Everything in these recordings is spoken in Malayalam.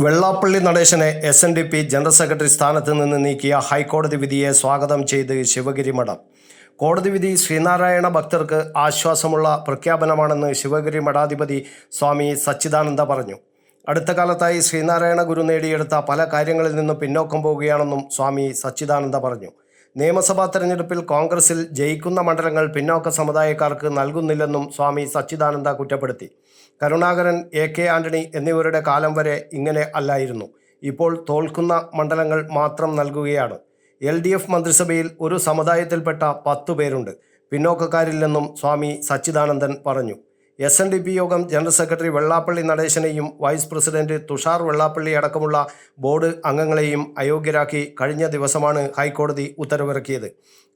വെള്ളാപ്പള്ളി നടേശനെ SNDP ജനറൽ സെക്രട്ടറി സ്ഥാനത്ത് നിന്ന് നീക്കിയ ഹൈക്കോടതി വിധിയെ സ്വാഗതം ചെയ്ത് ശിവഗിരി മഠം. കോടതി വിധി ശ്രീനാരായണ ഭക്തർക്ക് ആശ്വാസമുള്ള പ്രഖ്യാപനമാണെന്ന് ശിവഗിരി മഠാധിപതി സ്വാമി സച്ചിദാനന്ദ പറഞ്ഞു. അടുത്ത കാലത്തായി ശ്രീനാരായണ ഗുരു നേടിയെടുത്ത പല കാര്യങ്ങളിൽ നിന്നും പിന്നോക്കം പോവുകയാണെന്നും സ്വാമി സച്ചിദാനന്ദ പറഞ്ഞു. നിയമസഭാ തെരഞ്ഞെടുപ്പിൽ കോൺഗ്രസിൽ ജയിക്കുന്ന മണ്ഡലങ്ങൾ പിന്നോക്ക സമുദായക്കാർക്ക് നൽകുന്നില്ലെന്നും സ്വാമി സച്ചിദാനന്ദ കുറ്റപ്പെടുത്തി. കരുണാകരൻ, AK ആന്റണി എന്നിവരുടെ കാലം വരെ ഇങ്ങനെ അല്ലായിരുന്നു. ഇപ്പോൾ തോൽക്കുന്ന മണ്ഡലങ്ങൾ മാത്രം നൽകുകയാണ്. LDF മന്ത്രിസഭയിൽ ഒരു സമുദായത്തിൽപ്പെട്ട 10 പേരുണ്ട്, പിന്നോക്കക്കാരില്ലെന്നും സ്വാമി സച്ചിദാനന്ദൻ പറഞ്ഞു. SNDP യോഗം ജനറൽ സെക്രട്ടറി വെള്ളാപ്പള്ളി നടേശനെയും വൈസ് പ്രസിഡന്റ് തുഷാർ വെള്ളാപ്പള്ളി അടക്കമുള്ള ബോർഡ് അംഗങ്ങളെയും അയോഗ്യരാക്കി കഴിഞ്ഞ ദിവസമാണ് ഹൈക്കോടതി ഉത്തരവിറക്കിയത്.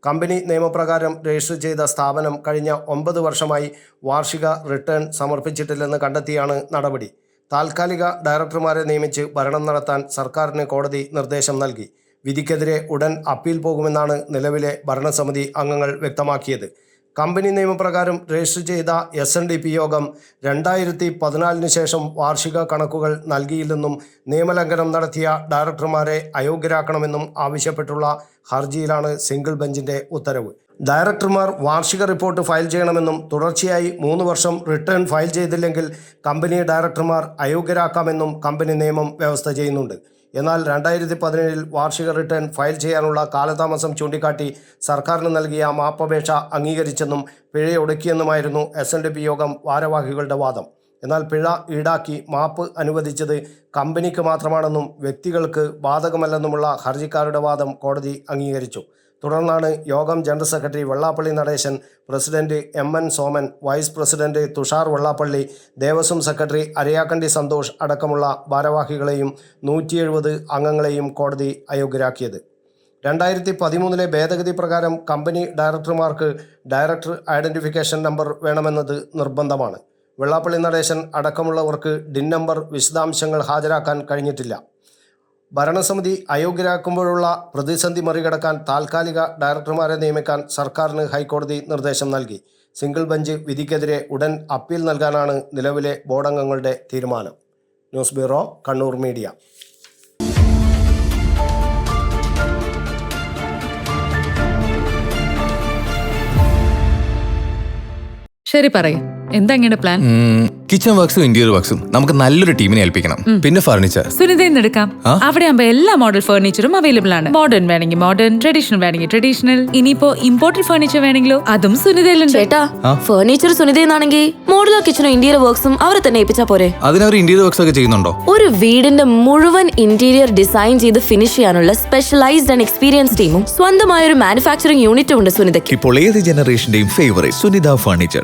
കമ്പനി നിയമപ്രകാരം രജിസ്റ്റർ ചെയ്ത സ്ഥാപനം കഴിഞ്ഞ 9 വർഷമായി വാർഷിക റിട്ടേൺ സമർപ്പിച്ചിട്ടില്ലെന്ന് കണ്ടെത്തിയാണ് നടപടി. താൽക്കാലിക ഡയറക്ടർമാരെ നിയമിച്ച് ഭരണം നടത്താൻ സർക്കാരിന് കോടതി നിർദ്ദേശം നൽകി. വിധിക്കെതിരെ ഉടൻ അപ്പീൽ പോകുമെന്നാണ് നിലവിലെ ഭരണസമിതി അംഗങ്ങൾ വ്യക്തമാക്കിയത്. കമ്പനി നിയമപ്രകാരം രജിസ്റ്റർ ചെയ്ത SNDP യോഗം 2014 ശേഷം വാർഷിക കണക്കുകൾ നൽകിയില്ലെന്നും നിയമലംഘനം നടത്തിയ ഡയറക്ടർമാരെ അയോഗ്യരാക്കണമെന്നും ആവശ്യപ്പെട്ടുള്ള ഹർജിയിലാണ് സിംഗിൾ ബെഞ്ചിന്റെ ഉത്തരവ്. ഡയറക്ടർമാർ വാർഷിക റിപ്പോർട്ട് ഫയൽ ചെയ്യണമെന്നും തുടർച്ചയായി 3 വർഷം റിട്ടേൺ ഫയൽ ചെയ്തില്ലെങ്കിൽ കമ്പനി ഡയറക്ടർമാർ അയോഗ്യരാക്കാമെന്നും കമ്പനി നിയമം വ്യവസ്ഥ ചെയ്യുന്നുണ്ട്. എന്നാൽ 2017 വാർഷിക റിട്ടേൺ ഫയൽ ചെയ്യാനുള്ള കാലതാമസം ചൂണ്ടിക്കാട്ടി സർക്കാരിന് നൽകിയ മാപ്പപേക്ഷ അംഗീകരിച്ചെന്നും പിഴയൊടുക്കിയെന്നുമായിരുന്നു SNDP യോഗം ഭാരവാഹികളുടെ വാദം. എന്നാൽ പിഴ ഈടാക്കി മാപ്പ് അനുവദിച്ചത് കമ്പനിക്ക് മാത്രമാണെന്നും വ്യക്തികൾക്ക് ബാധകമല്ലെന്നുമുള്ള ഹർജിക്കാരുടെ വാദം കോടതി അംഗീകരിച്ചു. തുടർന്നാണ് യോഗം general secretary Vellappally Natesan, president MN Soman, vice president Thushar Vellappally, Devaswom secretary Arayakkandi Santhosh അടക്കമുള്ള ഭാരവാഹികളെയും 170 അംഗങ്ങളെയും കോടതി അയോഗ്യരാക്കിയത്. 2013 ഭേദഗതി പ്രകാരം കമ്പനി ഡയറക്ടർമാർക്ക് ഡയറക്ടർ ഐഡന്റിഫിക്കേഷൻ നമ്പർ വേണമെന്നത് നിർബന്ധമാണ്. വെള്ളാപ്പള്ളി നടേശൻ അടക്കമുള്ളവർക്ക് DIN നമ്പർ വിശദാംശങ്ങൾ ഹാജരാക്കാൻ കഴിഞ്ഞിട്ടില്ല. ഭരണസമിതി അയോഗ്യരാക്കുമ്പോഴുള്ള പ്രതിസന്ധി മറികടക്കാൻ താൽക്കാലിക ഡയറക്ടർമാരെ നിയമിക്കാൻ സർക്കാരിന് ഹൈക്കോടതി നിർദ്ദേശം നൽകി. സിംഗിൾ ബെഞ്ച് വിധിക്കെതിരെ ഉടൻ അപ്പീൽ നൽകാനാണ് നിലവിലെ ബോർഡംഗങ്ങളുടെ തീരുമാനം. News bureau, Kannur media. ശരി, പറയും എന്താ ഇങ്ങനെ പ്ലാൻ? കിച്ചൺ വർക്സും ഇന്റീരിയർ വർക്സും നമുക്ക് നല്ലൊരു ടീമിനെ ഏൽപ്പിക്കണം. പിന്നെ ഫർണിച്ചർ സുനിതയിൽ എടുക്കാം. അവിടെ ആകുമ്പോ എല്ലാ മോഡൽ ഫർണിച്ചറും അവൈലബിൾ ആണ്. മോഡേൺ വേണമെങ്കിൽ മോഡേൺ, ട്രഡീഷണൽ വേണമെങ്കിൽ ട്രഡീഷണൽ. ഇനിയിപ്പോ ഇമ്പോർട്ടഡ് ഫർണിച്ചർ വേണമെങ്കിലോ അതും സുനിതയിലുണ്ട്. ചേട്ടാ, ഫർണിച്ചർ സുനിതയിലാണെങ്കിൽ മോഡുലാർ കിച്ചണും ഇന്റീരിയർ വർക്സും അവരെ തന്നെ ഏൽപ്പിച്ചാ പോരെ? അതിനവർ ഇന്റീരിയർ വർക്സ് ഒക്കെ ചെയ്യുന്നുണ്ടോ? ഒരു വീടിന്റെ മുഴുവൻ ഇന്റീരിയർ ഡിസൈൻ ചെയ്ത് ഫിനിഷ് ചെയ്യാനുള്ള സ്പെഷ്യലൈസ്ഡ് ആൻഡ് എക്സ്പീരിയൻസ് ടീമും സ്വന്തമായ ഒരു മാനുഫാക്ചറിംഗ് യൂണിറ്റും ഉണ്ട് സുനിതയ്ക്ക്. ഇപ്പോൾ ഏത് ജനറേഷന്റെയും ഫേവറേറ്റ് സുനിത ഫർണിച്ചർ,